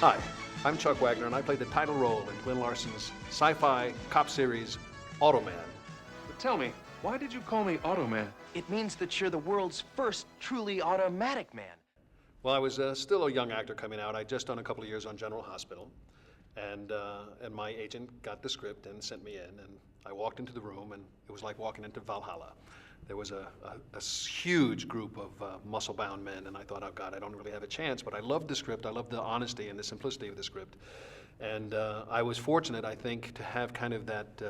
Hi, I'm Chuck Wagner, and I played the title role in Glen Larson's sci-fi cop series, Automan. But tell me, why did you call me Automan? It means that you're the world's first truly automatic man. Well, I was still a young actor coming out. I'd just done a couple of years on General Hospital, and my agent got the script and sent me in, and I walked into the room, and it was like walking into Valhalla. There was a huge group of muscle-bound men, and I thought, oh God, I don't really have a chance, but I loved the script. I loved the honesty and the simplicity of the script. And I was fortunate, I think, to have kind of that,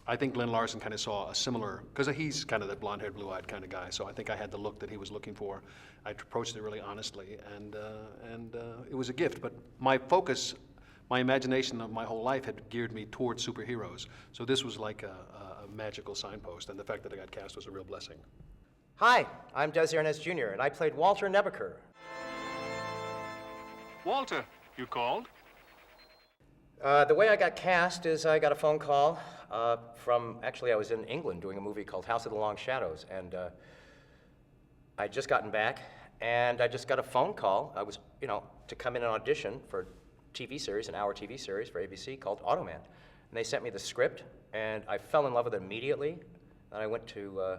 I think Glen Larson kind of saw a similar, because he's kind of that blonde-haired, blue-eyed kind of guy, so I think I had the look that he was looking for. I approached it really honestly, and it was a gift, but my focus, my imagination of my whole life had geared me towards superheroes. So this was like a magical signpost, and the fact that I got cast was a real blessing. Hi, I'm Desi Arnaz Jr., and I played Walter Nebaker. Walter, you called? The way I got cast is I got a phone call from, actually I was in England doing a movie called House of the Long Shadows, and I'd just gotten back, and I just got a phone call. I was, to come in and audition for a TV series, an hour TV series for ABC called Automan. And they sent me the script, and I fell in love with it immediately. And I went to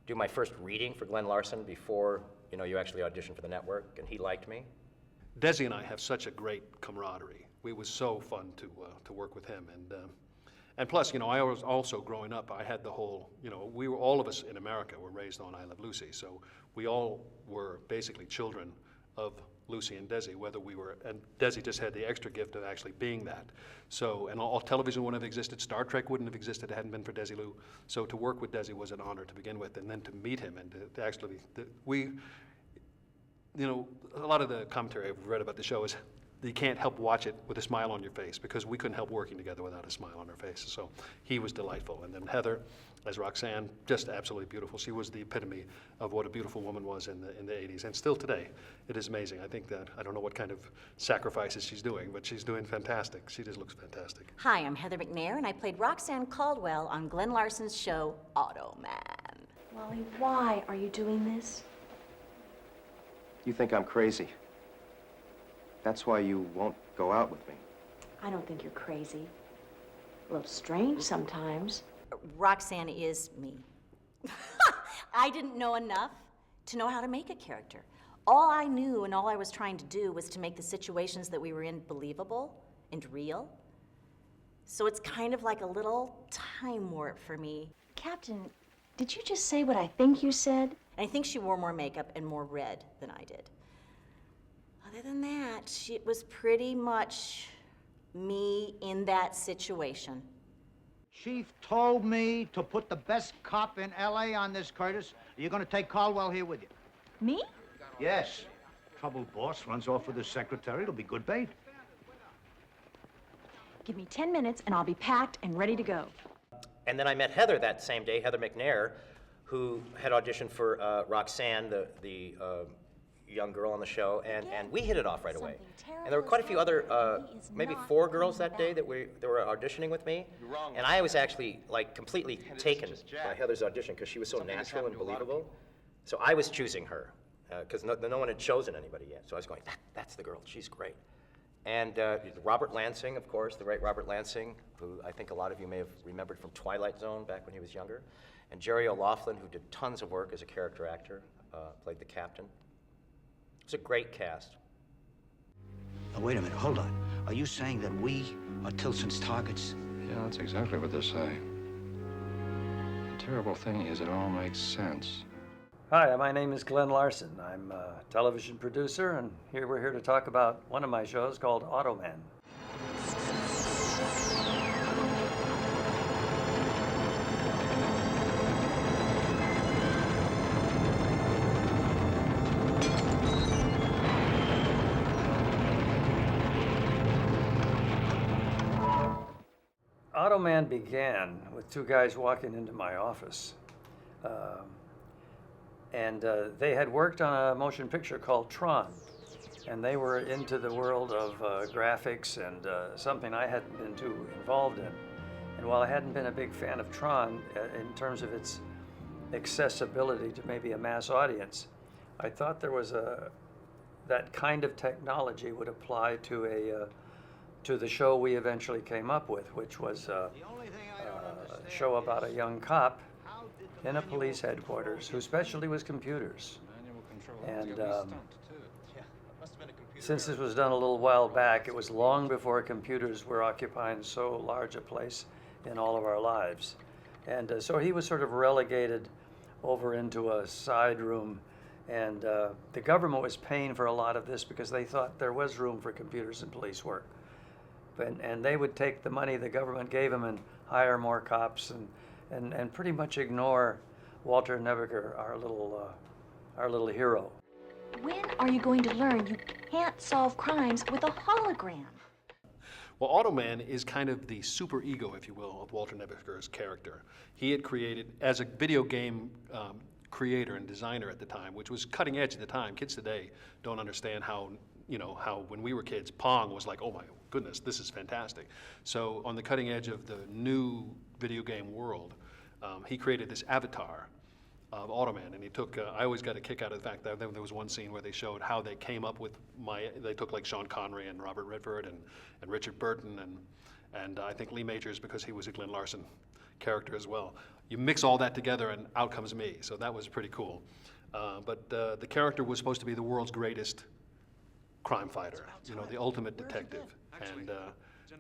do my first reading for Glen Larson before, you actually audition for the network, and he liked me. Desi and I have such a great camaraderie. It was so fun to work with him, and plus, I was also growing up. I had the whole, we were, all of us in America were raised on I Love Lucy, so we all were basically children of Lucy and Desi, whether we were, and Desi just had the extra gift of actually being that. So, and all television wouldn't have existed, Star Trek wouldn't have existed if it hadn't been for Desilu. So to work with Desi was an honor to begin with, and then to meet him and to actually, a lot of the commentary I've read about the show is you can't help watch it with a smile on your face, because we couldn't help working together without a smile on our faces. So he was delightful. And then Heather, as Roxanne, just absolutely beautiful. She was the epitome of what a beautiful woman was in the 80s, and still today. It is amazing. I think that, I don't know what kind of sacrifices she's doing, but she's doing fantastic. She just looks fantastic. Hi, I'm Heather McNair, and I played Roxanne Caldwell on Glen Larson's show, Automan. Wally, why are you doing this? You think I'm crazy. That's why you won't go out with me. I don't think you're crazy. A little strange sometimes. Roxanne is me. I didn't know enough to know how to make a character. All I knew and all I was trying to do was to make the situations that we were in believable and real. So it's kind of like a little time warp for me. Captain, did you just say what I think you said? And I think she wore more makeup and more red than I did. Other than that, it was pretty much me in that situation. Chief told me to put the best cop in L.A. on this, Curtis. You're going to take Caldwell here with you. Me? Yes. Troubled boss runs off with his secretary. It'll be good bait. Give me 10 minutes and I'll be packed and ready to go. And then I met Heather that same day, Heather McNair, who had auditioned for Roxanne, the young girl on the show, and we hit it off right away. And there were quite a few other, maybe 4 girls that day that were auditioning with me. And I was actually completely taken by Heather's audition because she was so natural and believable. So I was choosing her because no one had chosen anybody yet. So I was going, that's the girl, she's great. And Robert Lansing, of course, the right Robert Lansing, who I think a lot of you may have remembered from Twilight Zone back when he was younger. And Jerry O'Loughlin, who did tons of work as a character actor, played the captain. It was a great cast. Now, wait a minute, hold on. Are you saying that we are Tilson's targets? Yeah, that's exactly what they say. The terrible thing is it all makes sense. Hi, my name is Glen Larson. I'm a television producer, and we're here to talk about one of my shows called Automan. Automan began with 2 guys walking into my office. They had worked on a motion picture called Tron, and they were into the world of graphics and something I hadn't been too involved in. And while I hadn't been a big fan of Tron in terms of its accessibility to maybe a mass audience, I thought there was that kind of technology would apply to the show we eventually came up with, which was a show about a young cop in a police headquarters whose specialty was computers. And since this was done a little while back, it was long before computers were occupying so large a place in all of our lives. And so he was sort of relegated over into a side room, and the government was paying for a lot of this because they thought there was room for computers in police work. And they would take the money the government gave them and hire more cops and pretty much ignore Walter Nebeker, our little hero. When are you going to learn you can't solve crimes with a hologram? Well, Automan is kind of the super ego, if you will, of Walter Nebeker's character. He had created, as a video game creator and designer at the time, which was cutting edge at the time. Kids today don't understand how when we were kids, Pong was like, oh my goodness, this is fantastic. So on the cutting edge of the new video game world, he created this avatar of Automan, and he took, I always got a kick out of the fact that there was one scene where they showed how they came up with they took like Sean Connery and Robert Redford and Richard Burton and I think Lee Majors, because he was a Glen Larson character as well. You mix all that together and out comes me, so that was pretty cool. But the character was supposed to be the world's greatest crime fighter, the ultimate detective.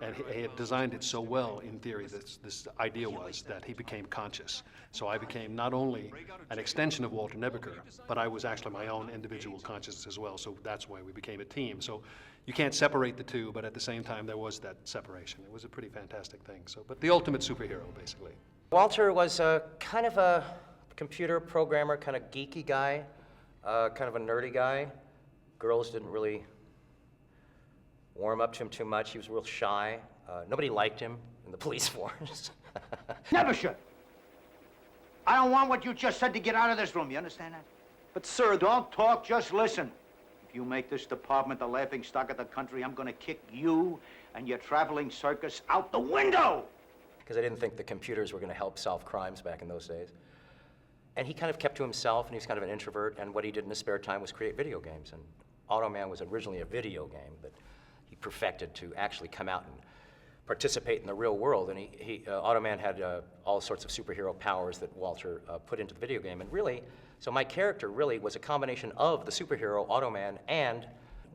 And he had designed it so well, in theory, this idea was that he became conscious. So I became not only an extension of Walter Nebeker, but I was actually my own individual consciousness as well. So that's why we became a team. So you can't separate the two, but at the same time, there was that separation. It was a pretty fantastic thing. But the ultimate superhero, basically. Walter was kind of a computer programmer, kind of geeky guy, kind of a nerdy guy. Girls didn't really warm up to him too much. He was real shy. Nobody liked him in the police force. Never should. I don't want what you just said to get out of this room, you understand that? But sir, don't talk, just listen. If you make this department the laughing stock of the country, I'm gonna kick you and your traveling circus out the window! Because I didn't think the computers were going to help solve crimes back in those days. And he kind of kept to himself, and he was kind of an introvert, and what he did in his spare time was create video games. And Automan was originally a video game that he perfected to actually come out and participate in the real world. And Automan had all sorts of superhero powers that Walter put into the video game. And really, so my character really was a combination of the superhero Automan, and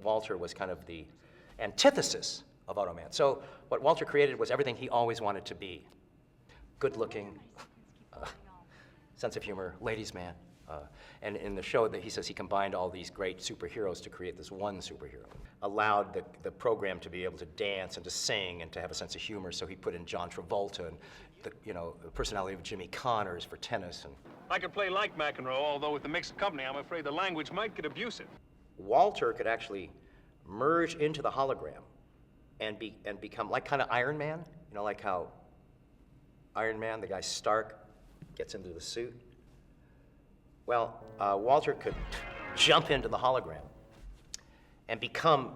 Walter was kind of the antithesis of Automan. So what Walter created was everything he always wanted to be. Good-looking, sense of humor, ladies' man. And in the show, he says he combined all these great superheroes to create this one superhero. Allowed the program to be able to dance and to sing and to have a sense of humor, so he put in John Travolta and the personality of Jimmy Connors for tennis. And I could play like McEnroe, although with the mixed company, I'm afraid the language might get abusive. Walter could actually merge into the hologram and become like kind of Iron Man, like how Iron Man, the guy Stark, gets into the suit. Well, Walter could jump into the hologram and become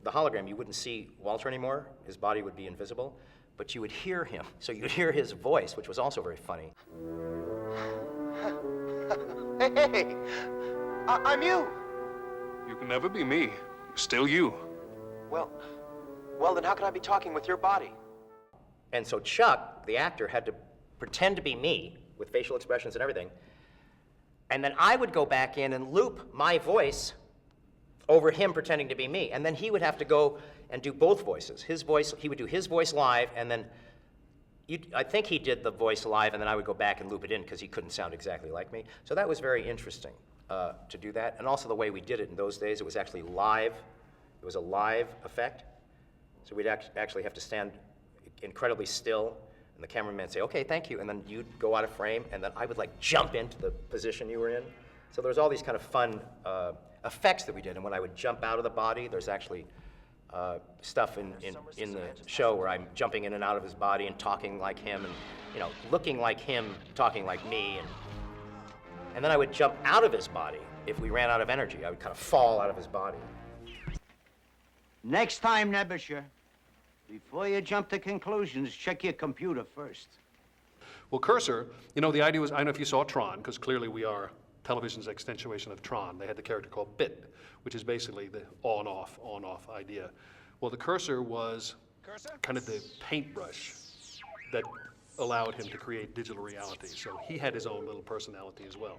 the hologram. You wouldn't see Walter anymore. His body would be invisible, but you would hear him. So you'd hear his voice, which was also very funny. Hey, I'm you. You can never be me. You're still you. Well, then how can I be talking with your body? And so Chuck, the actor, had to pretend to be me with facial expressions and everything. And then I would go back in and loop my voice over him pretending to be me. And then he would have to go and do both voices. His voice, he would do his voice live, and then I think he did the voice live, and then I would go back and loop it in because he couldn't sound exactly like me. So that was very interesting to do that. And also the way we did it in those days, it was actually live. It was a live effect. So we'd actually have to stand incredibly still, and the cameraman would say, okay, thank you, and then you'd go out of frame, and then I would jump into the position you were in. So there was all these kind of fun effects that we did, and when I would jump out of the body, there's actually stuff in the show where I'm jumping in and out of his body and talking like him, and looking like him, talking like me, and then I would jump out of his body. If we ran out of energy, I would kind of fall out of his body. Next time, Nebeker, before you jump to conclusions, check your computer first. Well, Cursor, the idea was, I don't know if you saw Tron, because clearly we are television's accentuation of Tron. They had the character called Bit, which is basically the on-off idea. Well, the cursor was kind of the paintbrush that allowed him to create digital reality. So he had his own little personality as well.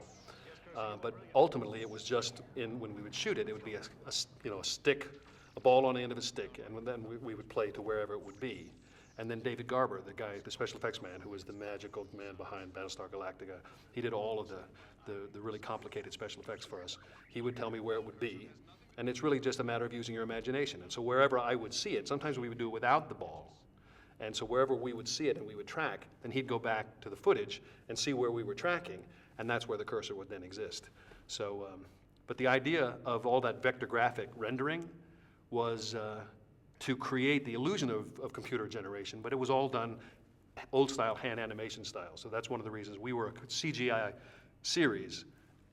But ultimately, it was just when we would shoot it, it would be a stick, a ball on the end of a stick, and then we would play to wherever it would be. And then David Garber, the special effects man, who was the magical man behind Battlestar Galactica, he did all of the really complicated special effects for us. He would tell me where it would be, and it's really just a matter of using your imagination. And so wherever I would see it, sometimes we would do it without the ball. And so wherever we would see it and we would track, then he'd go back to the footage and see where we were tracking, and that's where the cursor would then exist. So, but the idea of all that vector graphic rendering was to create the illusion of computer generation, but it was all done old-style hand animation style. So that's one of the reasons we were a CGI series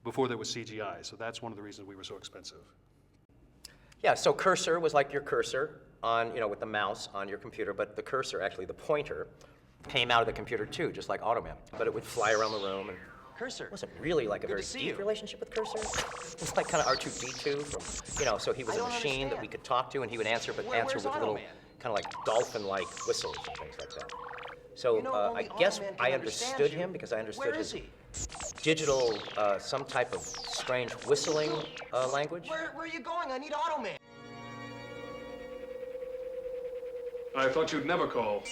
before there was CGI. So that's one of the reasons we were so expensive. Yeah, so cursor was like your cursor on, with the mouse on your computer, but the cursor, actually the pointer, came out of the computer too, just like Automan. But it would fly around the room, and Cursor. it wasn't really like a very deep relationship with Cursor. It was like kind of R2-D2 from, so he was a machine that we could talk to, and he would answer, but answer with little kind of like dolphin-like whistles and things like that. So I guess I understood him because I understood his digital, some type of strange whistling language. Where are you going? I need Automan. I thought you'd never call.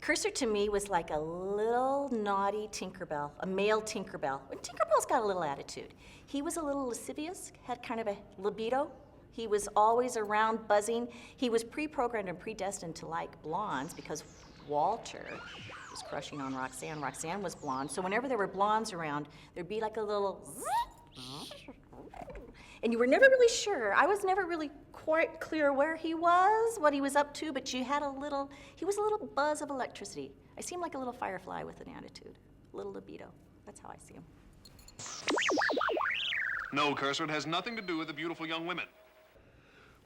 Cursor to me was like a little naughty Tinkerbell, a male Tinkerbell. And Tinkerbell's got a little attitude. He was a little lascivious, had kind of a libido. He was always around buzzing. He was pre-programmed and predestined to like blondes because Walter was crushing on Roxanne. Roxanne was blonde. So whenever there were blondes around, there'd be like a little and you were never really sure. I was never really quite clear where he was, what he was up to, but he was a little buzz of electricity. I seemed like a little firefly with an attitude, a little libido. That's how I see him. No, Cursor, it has nothing to do with the beautiful young women.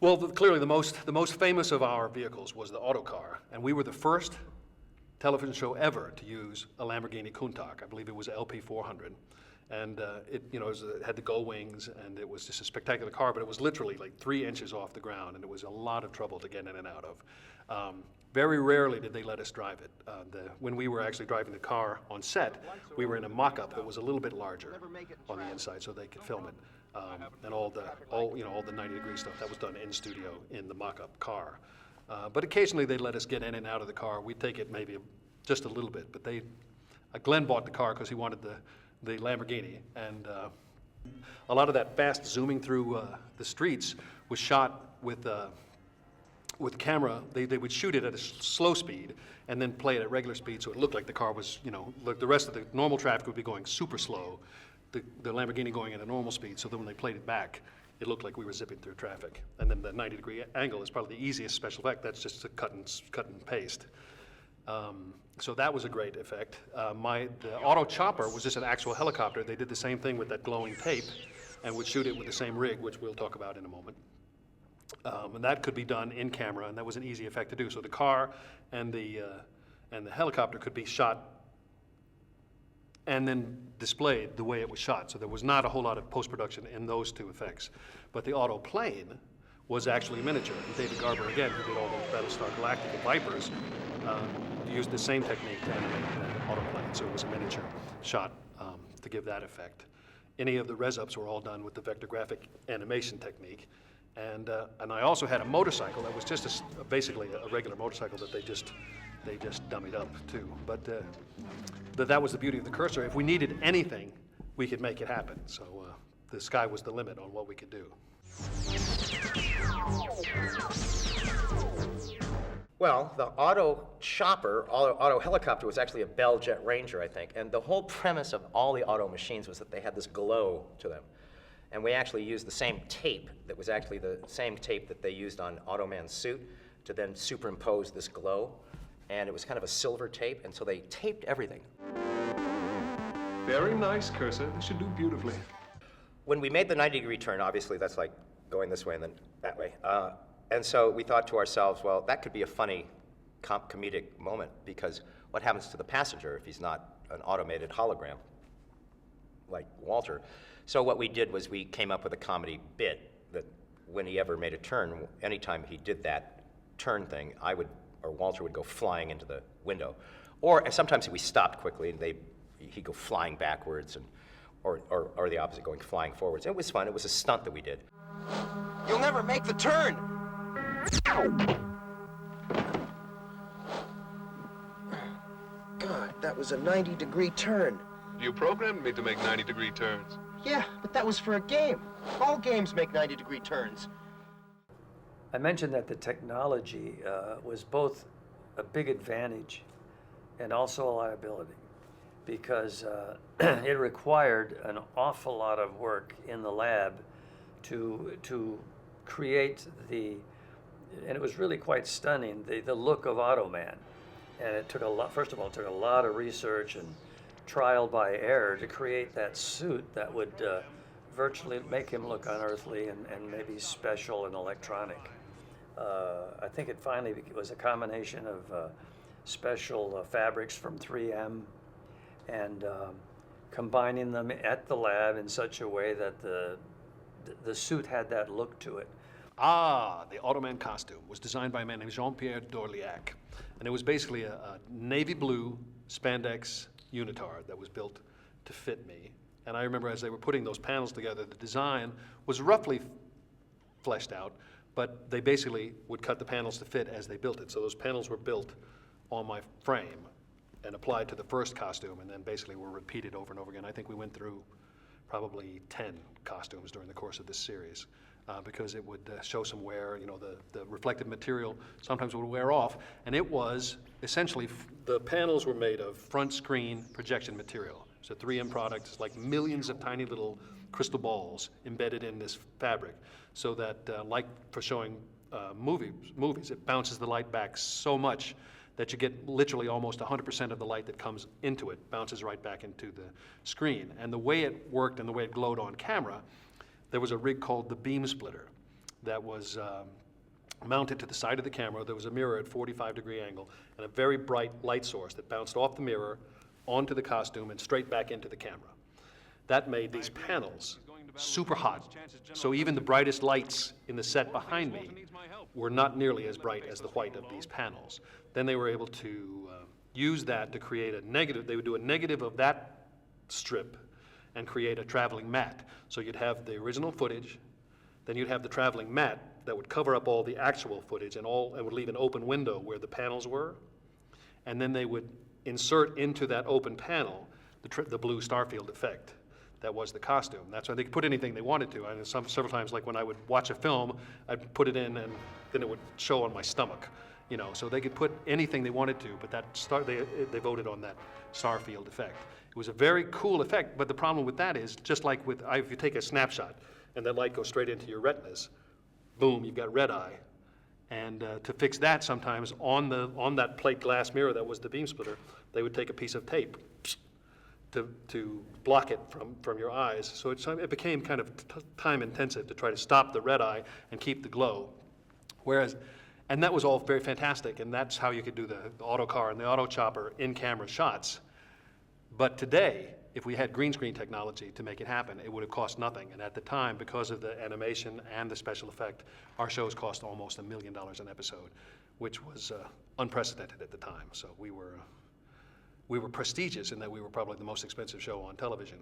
Well, clearly the most famous of our vehicles was the Autocar, and we were the first television show ever to use a Lamborghini Countach. I believe it was LP400. And it had the gull wings, and it was just a spectacular car, but it was literally like 3 inches off the ground, and it was a lot of trouble to get in and out of. Very rarely did they let us drive it. When we were actually driving the car on set, we were in a mock-up that was a little bit larger on the inside, so they could film it. And all the 90-degree stuff that was done in studio in the mock-up car. But occasionally they'd let us get in and out of the car. We'd take it maybe just a little bit, but Glenn bought the car because he wanted the Lamborghini, and a lot of that fast zooming through the streets was shot with camera. They would shoot it at a slow speed and then play it at regular speed, so it looked like the car was, like the rest of the normal traffic would be going super slow, the Lamborghini going at a normal speed, so then when they played it back, it looked like we were zipping through traffic. And then the 90-degree angle is probably the easiest special effect. That's just a cut and paste. So that was a great effect. The auto chopper was just an actual helicopter. They did the same thing with that glowing tape and would shoot it with the same rig, which we'll talk about in a moment. And that could be done in camera, and that was an easy effect to do. So the car and the helicopter could be shot and then displayed the way it was shot. So there was not a whole lot of post-production in those two effects. But the auto plane was actually miniature. And David Garber, again, who did all those Battlestar Galactica Vipers, used the same technique to animate the auto plane. So it was a miniature shot to give that effect. Any of the res-ups were all done with the vector graphic animation technique. And I also had a motorcycle that was just basically a regular motorcycle that they just dummied up too. But that was the beauty of the Cursor. If we needed anything, we could make it happen. So the sky was the limit on what we could do. Well, the auto chopper, auto helicopter was actually a Bell Jet Ranger, I think. And the whole premise of all the auto machines was that they had this glow to them. And we actually used the same tape that was actually the same tape that they used on Automan's suit to then superimpose this glow. And it was kind of a silver tape, and so they taped everything. Very nice, Cursor. They should do beautifully. When we made the 90-degree turn, obviously that's like going this way and then that way. And so we thought to ourselves, well, that could be a funny comedic moment, because what happens to the passenger if he's not an automated hologram? like Walter. So what we did was we came up with a comedy bit that when he ever made a turn, anytime he did that turn thing, or Walter would go flying into the window. Or sometimes we stopped quickly and he'd go flying backwards, or the opposite, going flying forwards. It was fun. It was a stunt that we did. You'll never make the turn! God, that was a 90-degree turn. You programmed me to make 90-degree turns. Yeah, but that was for a game. All games make 90-degree turns. I mentioned that the technology was both a big advantage and also a liability, because it required an awful lot of work in the lab to create and it was really quite stunning, the look of Automan. And it took first of all, it took a lot of research and trial by error to create that suit that would virtually make him look unearthly and maybe special and electronic. I think it finally was a combination of special fabrics from 3M and combining them at the lab in such a way that the suit had that look to it. The Automan costume was designed by a man named Jean-Pierre Dorliac, and it was basically a navy blue spandex unitard that was built to fit me. And I remember as they were putting those panels together, the design was roughly fleshed out, but they basically would cut the panels to fit as they built it. So those panels were built on my frame and applied to the first costume, and then basically were repeated over and over again. I think we went through probably 10 costumes during the course of this series, because it would show some wear. You know, the reflective material sometimes would wear off, and it was essentially, the panels were made of front screen projection material. It's a 3M product. It's like millions of tiny little crystal balls embedded in this fabric, so that like for showing movies, it bounces the light back so much that you get literally almost 100% of the light that comes into it bounces right back into the screen. And the way it worked and the way it glowed on camera, there was a rig called the beam splitter that was mounted to the side of the camera. There was a mirror at 45-degree angle and a very bright light source that bounced off the mirror onto the costume and straight back into the camera. That made these panels super hot. So even the brightest lights in the set behind me were not nearly as bright as the white of these panels. Then they were able to use that to create a negative. They would do a negative of that strip and create a traveling matte. So you'd have the original footage, then you'd have the traveling matte that would cover up all the actual footage and would leave an open window where the panels were. And then they would insert into that open panel the blue starfield effect. That was the costume. That's why they could put anything they wanted to. I know several times, like when I would watch a film, I'd put it in and then it would show on my stomach. You know, so they could put anything they wanted to, but they voted on that starfield effect. It was a very cool effect, but the problem with that is, just like if you take a snapshot and that light goes straight into your retinas, boom, you've got red eye. And to fix that, sometimes on that plate glass mirror that was the beam splitter, they would take a piece of tape to block it from your eyes. So it became kind of time intensive to try to stop the red eye and keep the glow. And that was all very fantastic, and that's how you could do the auto car and the auto chopper in-camera shots. But today, if we had green screen technology to make it happen, it would have cost nothing. And at the time, because of the animation and the special effect, our shows cost almost $1 million an episode, which was unprecedented at the time. So we were prestigious in that we were probably the most expensive show on television.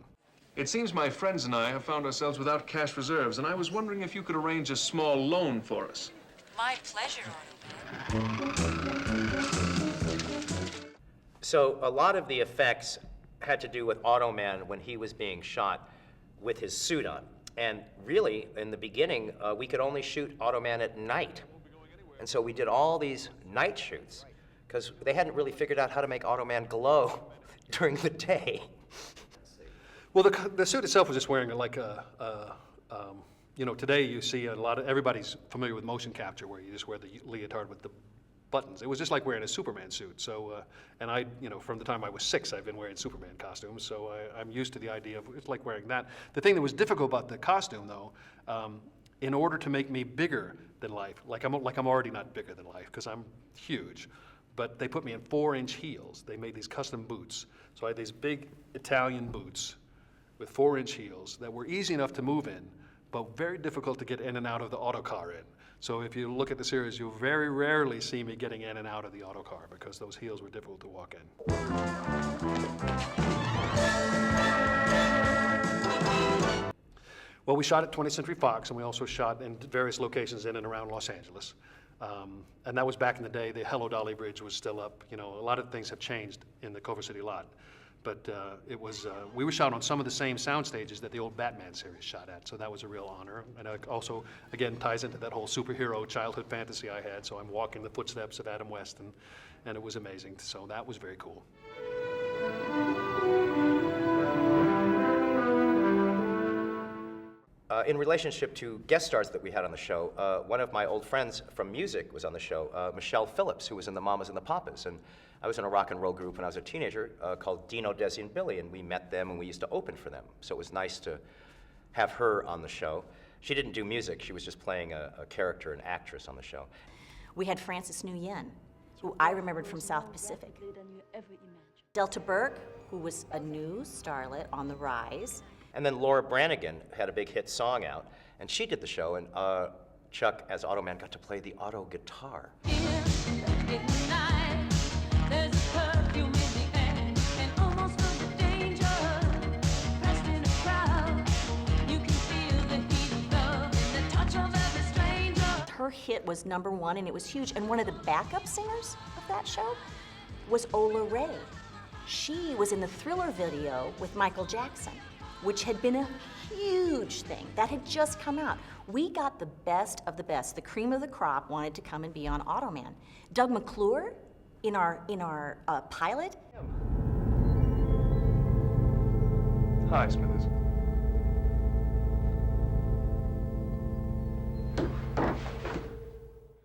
It seems my friends and I have found ourselves without cash reserves, and I was wondering if you could arrange a small loan for us. My pleasure, Automan. So a lot of the effects had to do with Automan when he was being shot with his suit on. And really, in the beginning, we could only shoot Automan at night. And so we did all these night shoots, because they hadn't really figured out how to make Automan glow during the day. Well, the suit itself was just wearing like you know, today you see everybody's familiar with motion capture, where you just wear the leotard with the buttons. It was just like wearing a Superman suit. So, and I, you know, from the time I was 6, I've been wearing Superman costumes. So I'm used to the idea of it's like wearing that. The thing that was difficult about the costume, though, in order to make me bigger than life, like I'm already not bigger than life because I'm huge, but they put me in 4-inch heels. They made these custom boots. So I had these big Italian boots with 4-inch heels that were easy enough to move in, but very difficult to get in and out of the autocar in. So if you look at the series, you'll very rarely see me getting in and out of the autocar because those heels were difficult to walk in. Well, we shot at 20th Century Fox, and we also shot in various locations in and around Los Angeles. And that was back in the day. The Hello Dolly Bridge was still up. You know, a lot of things have changed in the Culver City lot. But we were shot on some of the same sound stages that the old Batman series shot at, so that was a real honor. And it also, again, ties into that whole superhero childhood fantasy I had, so I'm walking the footsteps of Adam West, and it was amazing. So that was very cool. In relationship to guest stars that we had on the show, one of my old friends from music was on the show, Michelle Phillips, who was in the Mamas and the Papas. And I was in a rock and roll group when I was a teenager called Dino, Desi, and Billy, and we met them and we used to open for them. So it was nice to have her on the show. She didn't do music, she was just playing a character, an actress on the show. We had Frances Nguyen, who I remembered from South Pacific. Delta Burke, who was a new starlet on the rise. And then Laura Branigan had a big hit song out, and she did the show, and Chuck, as Automan, got to play the auto guitar. Her hit was #1, and it was huge, and one of the backup singers of that show was Ola Ray. She was in the Thriller video with Michael Jackson, which had been a huge thing. That had just come out. We got the best of the best. The cream of the crop wanted to come and be on Automan. Doug McClure, in our pilot. Hi, Smithers.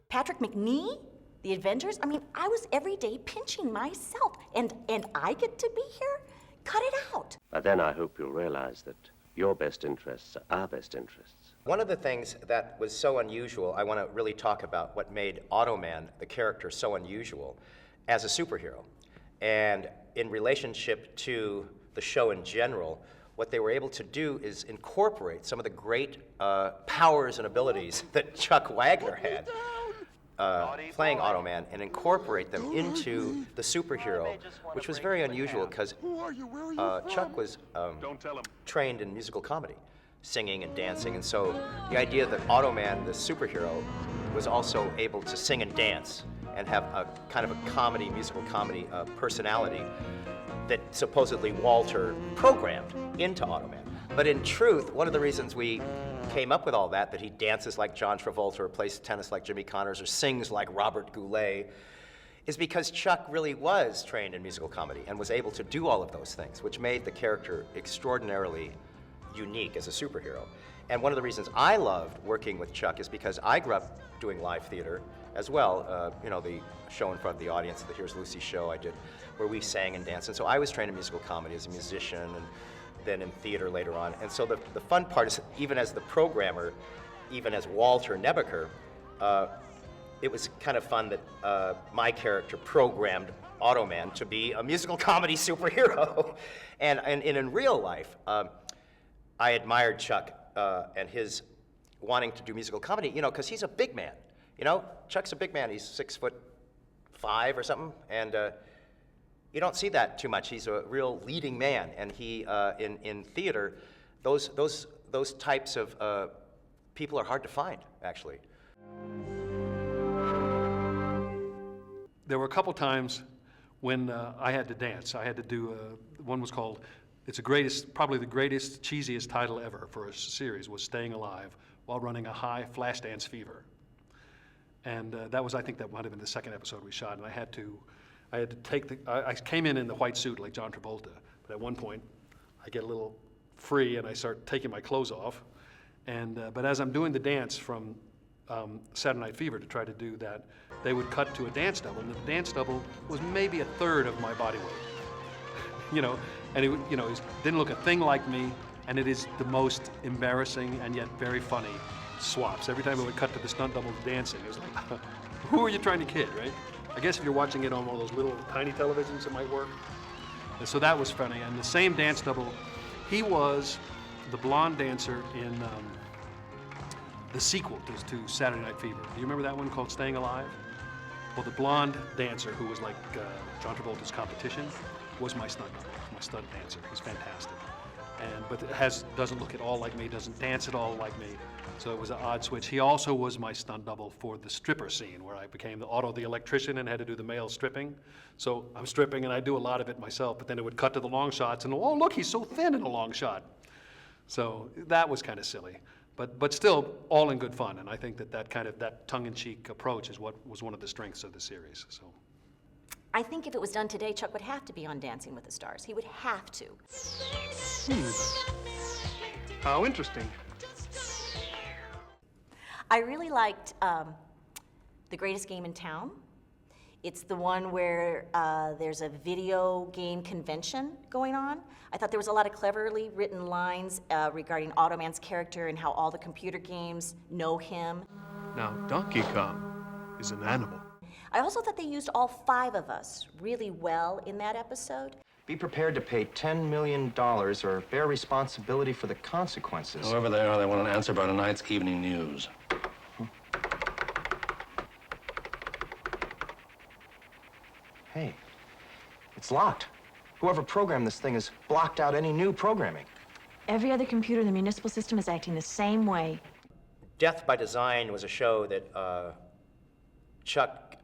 Patrick McNee, The Avengers. I mean, I was every day pinching myself, and I get to be here? Cut it out. But then I hope you'll realize that your best interests are our best interests. One of the things that was so unusual, I want to really talk about what made Automan, the character, so unusual as a superhero. And in relationship to the show in general, what they were able to do is incorporate some of the great powers and abilities that Chuck Wagner had playing Automan and incorporate them into the superhero, which was very unusual because Chuck was trained in musical comedy, singing and dancing, and so the idea that Automan, the superhero, was also able to sing and dance and have a kind of a comedy, musical comedy personality that supposedly Walter programmed into Automan. But in truth, one of the reasons we came up with all that he dances like John Travolta or plays tennis like Jimmy Connors or sings like Robert Goulet, is because Chuck really was trained in musical comedy and was able to do all of those things, which made the character extraordinarily unique as a superhero. And one of the reasons I loved working with Chuck is because I grew up doing live theater as well. You know, the show in front of the audience, the Here's Lucy show I did, where we sang and danced. And so I was trained in musical comedy as a musician and then in theater later on. And so the fun part is, even as the programmer, even as Walter Nebaker, it was kind of fun that my character programmed Automan to be a musical comedy superhero. and in real life, I admired Chuck and his wanting to do musical comedy, you know, because he's a big man. You know, Chuck's a big man. He's 6'5" or something, and you don't see that too much. He's a real leading man, and he in theater, those types of people are hard to find, actually. There were a couple times when I had to dance. I had to do one was called. It's probably the greatest, cheesiest title ever for a series, was Staying Alive While Running a High Flash Dance Fever. And that was, I think that might have been the second episode we shot, and I had to take I came in the white suit like John Travolta, but at one point I get a little free and I start taking my clothes off. And but as I'm doing the dance from Saturday Night Fever to try to do that, they would cut to a dance double, and the dance double was maybe a third of my body weight. You know, and he didn't look a thing like me, and it is the most embarrassing and yet very funny swaps. Every time it would cut to the stunt double dancing, it was like, who are you trying to kid, right? I guess if you're watching it on one of those little tiny televisions, it might work. And so that was funny. And the same dance double He was the blonde dancer in the sequel to Saturday Night Fever. Do you remember that one called Staying Alive? Well, the blonde dancer who was like John Travolta's competition was my stunt dancer. He's fantastic. But doesn't look at all like me, doesn't dance at all like me. So it was an odd switch. He also was my stunt double for the stripper scene where I became the electrician and had to do the male stripping. So I'm stripping and I do a lot of it myself, but then it would cut to the long shots and, oh, look, he's so thin in a long shot. So that was kind of silly, but still all in good fun. And I think that tongue-in-cheek approach is what was one of the strengths of the series. So. I think if it was done today, Chuck would have to be on Dancing with the Stars. He would have to. How interesting. I really liked The Greatest Game in Town. It's the one where there's a video game convention going on. I thought there was a lot of cleverly written lines regarding Automan's character and how all the computer games know him. Now, Donkey Kong is an animal. I also thought they used all 5 of us really well in that episode. Be prepared to pay $10 million or bear responsibility for the consequences. Whoever they are, they want an answer by tonight's evening news. Hey, it's locked. Whoever programmed this thing has blocked out any new programming. Every other computer in the municipal system is acting the same way. Death by Design was a show that Chuck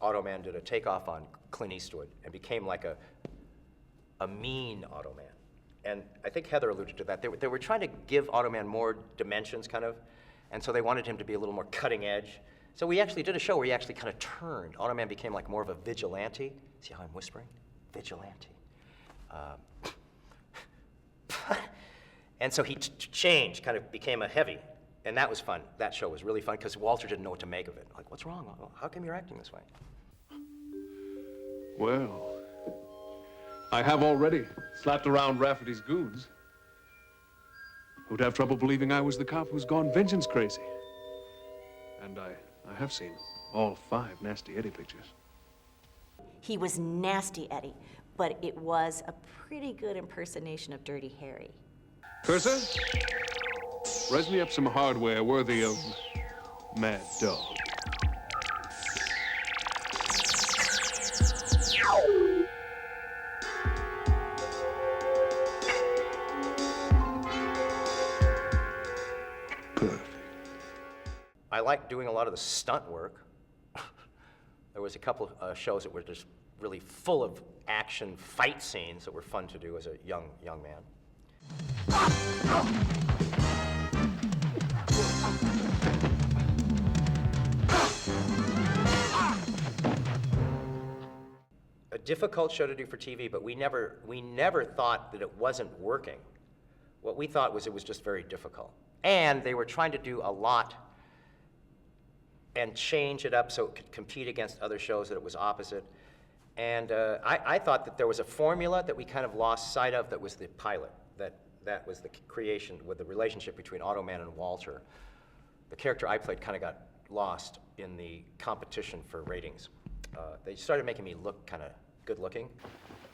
Automan did a takeoff on Clint Eastwood and became like a mean Automan. And I think Heather alluded to that. They were trying to give Automan more dimensions, kind of, and so they wanted him to be a little more cutting edge. So we actually did a show where he actually kind of turned. Automan became like more of a vigilante. See how I'm whispering? Vigilante. And so he changed, kind of became a heavy. And that was fun. That show was really fun because Walter didn't know what to make of it. Like, what's wrong? How come you're acting this way? Well, I have already slapped around Rafferty's goons. Who'd have trouble believing I was the cop who's gone vengeance crazy? And I have seen all 5 Nasty Eddie pictures. He was Nasty Eddie, but it was a pretty good impersonation of Dirty Harry. Cursor, res me up some hardware worthy of Mad Dog. Perfect. I liked doing a lot of the stunt work. There was a couple of shows that were just really full of action fight scenes that were fun to do as a young man. A difficult show to do for TV, but we never thought that it wasn't working. What we thought was it was just very difficult. And they were trying to do a lot and change it up so it could compete against other shows that it was opposite. And I thought that there was a formula that we kind of lost sight of that was the pilot, that was the creation with the relationship between Automan and Walter. The character I played kind of got lost in the competition for ratings. They started making me look kind of good looking.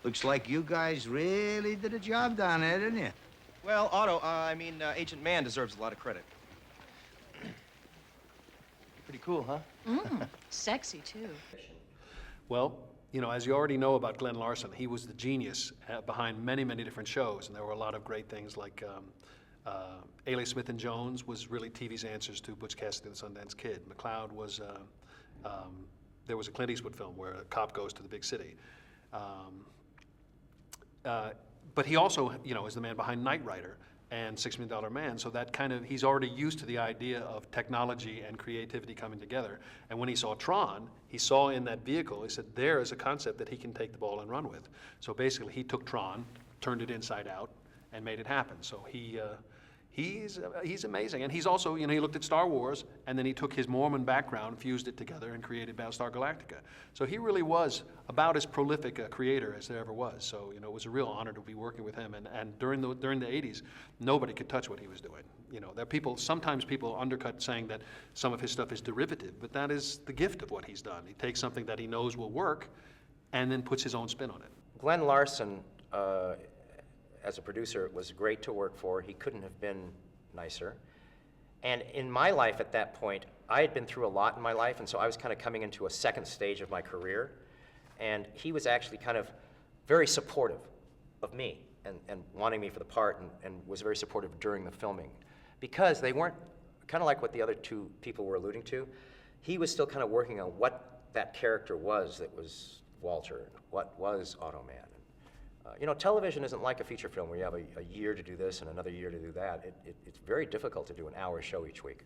Looks like you guys really did a job down there, didn't you? Well, Otto, Agent Mann deserves a lot of credit. Pretty cool, huh? Sexy, too. Well, you know, as you already know about Glen Larson, he was the genius behind many, many different shows, and there were a lot of great things like Ailey Smith and Jones was really TV's answers to Butch Cassidy and the Sundance Kid. McCloud was, there was a Clint Eastwood film where a cop goes to the big city. But he also, you know, is the man behind Knight Rider and $6 Million Man, so that kind of, he's already used to the idea of technology and creativity coming together. And when he saw Tron, he saw in that vehicle, he said, there is a concept that he can take the ball and run with. So basically, he took Tron, turned it inside out, and made it happen. So he's amazing. And he's also, you know, he looked at Star Wars, and then he took his Mormon background, fused it together, and created Battlestar Galactica. So he really was about as prolific a creator as there ever was. So, you know, it was a real honor to be working with him. And during the 80s, nobody could touch what he was doing. You know, there are people, sometimes people undercut saying that some of his stuff is derivative, but that is the gift of what he's done. He takes something that he knows will work, and then puts his own spin on it. Glen Larson, as a producer, was great to work for. He couldn't have been nicer. And in my life at that point, I had been through a lot in my life, and so I was kind of coming into a second stage of my career. And he was actually kind of very supportive of me and wanting me for the part, and was very supportive during the filming. Because they weren't, kind of like what the other two people were alluding to, he was still kind of working on what that character was that was Walter, what was Automan. You know, television isn't like a feature film where you have a year to do this and another year to do that. It's very difficult to do an hour show each week.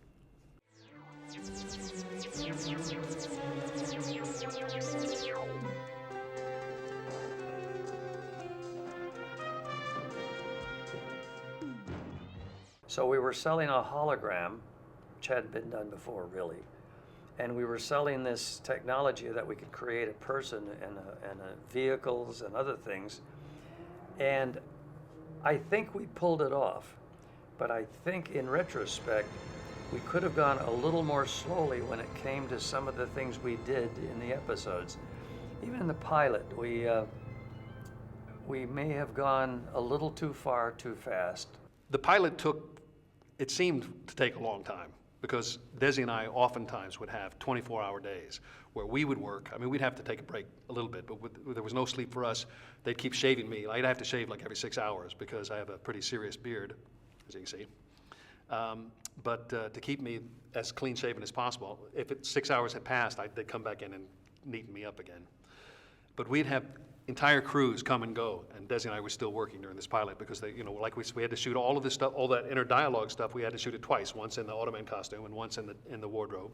So we were selling a hologram, which hadn't been done before, really. And we were selling this technology that we could create a person and vehicles and other things. And I think we pulled it off. But I think in retrospect, we could have gone a little more slowly when it came to some of the things we did in the episodes. Even in the pilot, we may have gone a little too far, too fast. The pilot took, it seemed to take a long time, because Desi and I oftentimes would have 24-hour days where we would work. I mean, we'd have to take a break a little bit, but there was no sleep for us. They'd keep shaving me. I'd have to shave like every 6 hours because I have a pretty serious beard, as you can see. But to keep me as clean-shaven as possible, if 6 hours had passed, they'd come back in and neaten me up again. But we'd have entire crews come and go, and Desi and I were still working during this pilot because they, you know, like we had to shoot all of this stuff, all that inner dialogue stuff. We had to shoot it twice, once in the Automan costume and once in the wardrobe.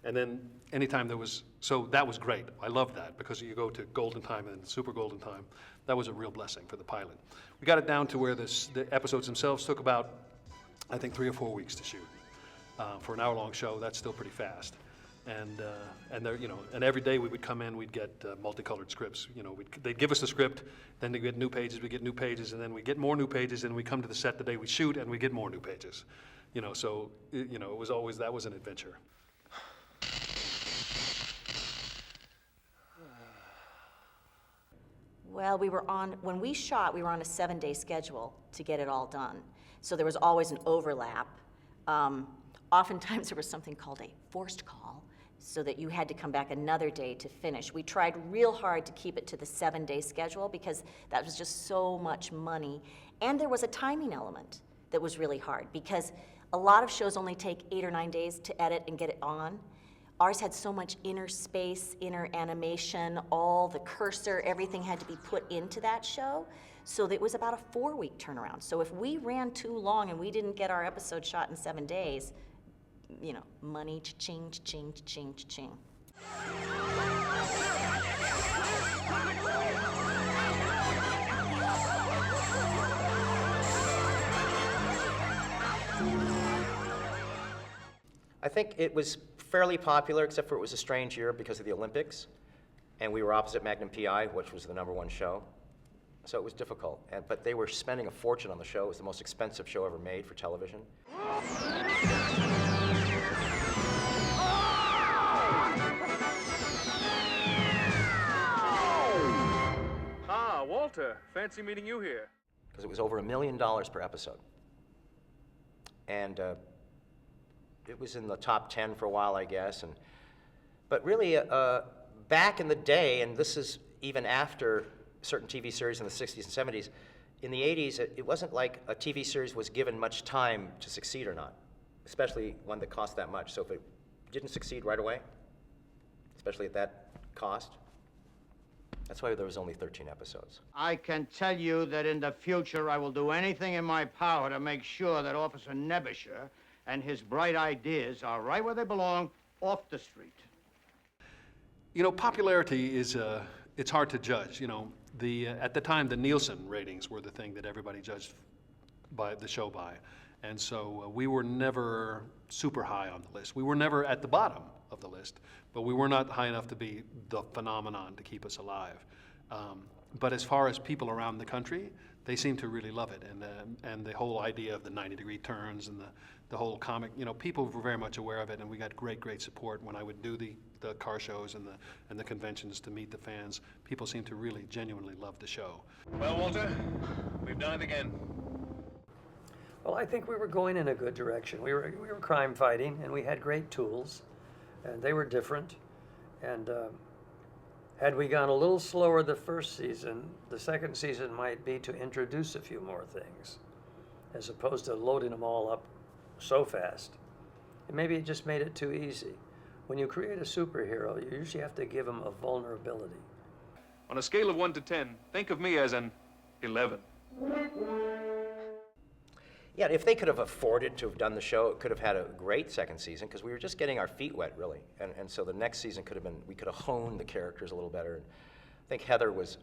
And then anytime there was, so that was great. I loved that because you go to golden time and super golden time. That was a real blessing for the pilot. We got it down to where the episodes themselves took about, I think, 3 or 4 weeks to shoot. For an hour-long show, that's still pretty fast. And there, you know, and every day we would come in, we'd get multicolored scripts. You know, they'd give us the script, then they get new pages, we get new pages, and then we get more new pages, and we come to the set the day we shoot, and we get more new pages. You know, so you know, it was always, that was an adventure. Well, when we shot, we were on a 7-day schedule to get it all done. So there was always an overlap. Oftentimes there was something called a forced call, so that you had to come back another day to finish. We tried real hard to keep it to the 7-day schedule because that was just so much money. And there was a timing element that was really hard because a lot of shows only take 8 or 9 days to edit and get it on. Ours had so much inner space, inner animation, all the cursor, everything had to be put into that show. So it was about a 4-week turnaround. So if we ran too long and we didn't get our episode shot in 7 days, you know, money, cha-ching, cha-ching, cha-ching, cha-ching. I think it was fairly popular, except for it was a strange year because of the Olympics, and we were opposite Magnum PI, which was the #1 show. So it was difficult, but they were spending a fortune on the show. It was the most expensive show ever made for television. Ah, Walter, fancy meeting you here. Because it was over $1 million per episode. And it was in the top 10 for a while, I guess. But really, back in the day, and this is even after certain TV series in the 60s and 70s, in the 80s, it wasn't like a TV series was given much time to succeed or not, especially one that cost that much. So if it didn't succeed right away, especially at that cost, that's why there was only 13 episodes. I can tell you that in the future, I will do anything in my power to make sure that Officer Nebisher and his bright ideas are right where they belong, off the street. You know, popularity is, it's hard to judge. You know, at the time, the Nielsen ratings were the thing that everybody judged the show by. And so we were never super high on the list. We were never at the bottom of the list, but we were not high enough to be the phenomenon to keep us alive. But as far as people around the country, they seem to really love it. And the whole idea of the 90-degree turns and the whole comic, you know, people were very much aware of it, and we got great support when I would do the car shows and the conventions to meet the fans. People seemed to really genuinely love the show. Well, Walter, We've done it again. Well, I think we were going in a good direction. We were crime fighting, and we had great tools, and they were different. And had we gone a little slower the first season, the second season might be to introduce a few more things, as opposed to loading them all up so fast. And maybe it just made it too easy. When you create a superhero, you usually have to give him a vulnerability. On a scale of 1 to 10, think of me as an 11. Yeah, if they could have afforded to have done the show, it could have had a great second season, because we were just getting our feet wet, really. And so the next season could have been, we could have honed the characters a little better. And I think Heather was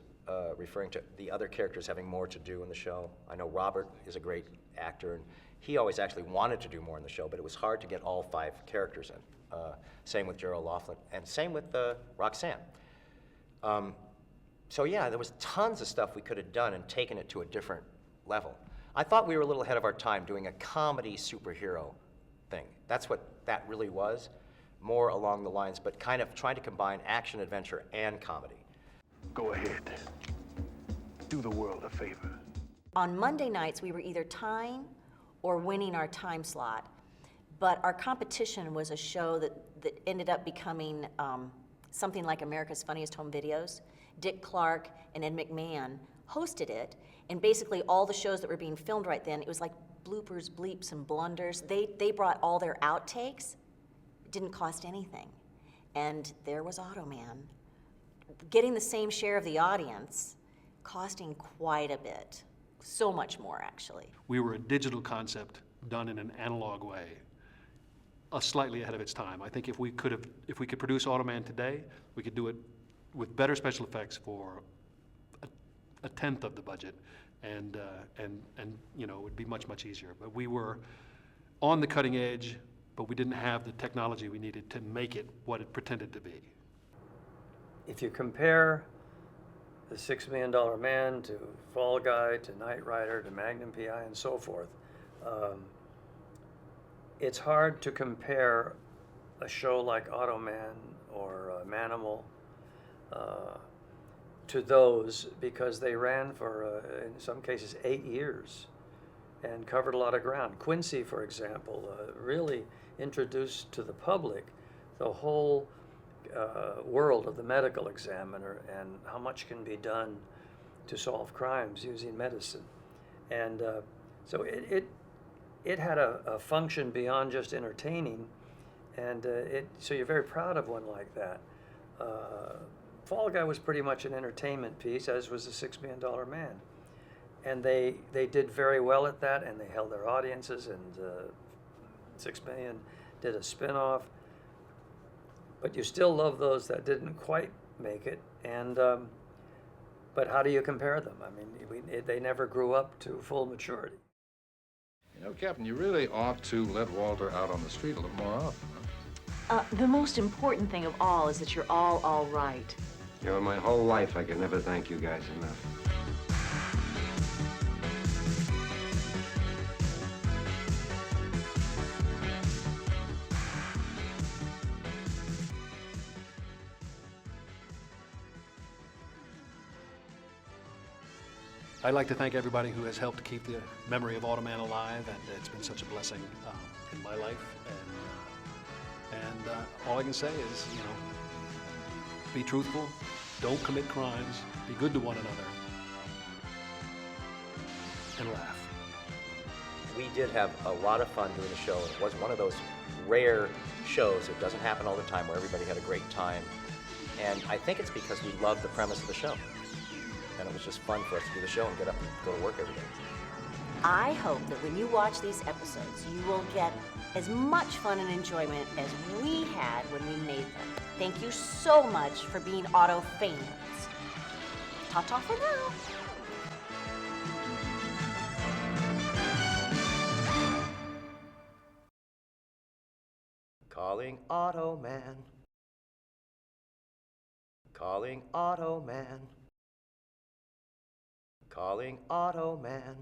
referring to the other characters having more to do in the show. I know Robert is a great actor, and he always actually wanted to do more in the show, but it was hard to get all 5 characters in. Same with Gerald Laughlin, and same with Roxanne. So yeah, there was tons of stuff we could have done and taken it to a different level. I thought we were a little ahead of our time doing a comedy superhero thing. That's what that really was, more along the lines, but kind of trying to combine action, adventure, and comedy. Go ahead. Do the world a favor. On Monday nights, we were either tying or winning our time slot. But our competition was a show that ended up becoming something like America's Funniest Home Videos. Dick Clark and Ed McMahon hosted it, and basically all the shows that were being filmed right then, it was like bloopers, bleeps, and blunders. They brought all their outtakes. It didn't cost anything. And there was Automan, getting the same share of the audience, costing quite a bit. So much more, actually. We were a digital concept done in an analog way, slightly ahead of its time. I think if we could produce Automan today, we could do it with better special effects for a tenth of the budget, and you know, it would be much easier. But we were on the cutting edge, but we didn't have the technology we needed to make it what it pretended to be. If you compare the $6 Million Man to Fall Guy to Knight Rider to Magnum PI and so forth, it's hard to compare a show like Automan or Manimal to those, because they ran for, in some cases, 8 years and covered a lot of ground. Quincy, for example, really introduced to the public the whole world of the medical examiner and how much can be done to solve crimes using medicine. And so it had a function beyond just entertaining, and so you're very proud of one like that. Fall Guy was pretty much an entertainment piece, as was the $6 Million Man. And they did very well at that, and they held their audiences, and 6 Million did a spin-off. But you still love those that didn't quite make it, and but how do you compare them? I mean, they never grew up to full maturity. You know, Captain, you really ought to let Walter out on the street a little more often. Huh? The most important thing of all is that you're all right. You know, my whole life I could never thank you guys enough. I'd like to thank everybody who has helped keep the memory of Automan alive, and it's been such a blessing in my life. And all I can say is, you know, be truthful, don't commit crimes, be good to one another, and laugh. We did have a lot of fun doing the show. It was one of those rare shows. It doesn't happen all the time, where everybody had a great time. And I think it's because we loved the premise of the show. And it was just fun for us to do the show and get up and go to work every day. I hope that when you watch these episodes, you will get as much fun and enjoyment as we had when we made them. Thank you so much for being Auto fans. Ta-ta for now. Calling Automan. Calling Automan. Calling Automan.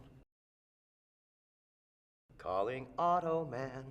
Calling Automan.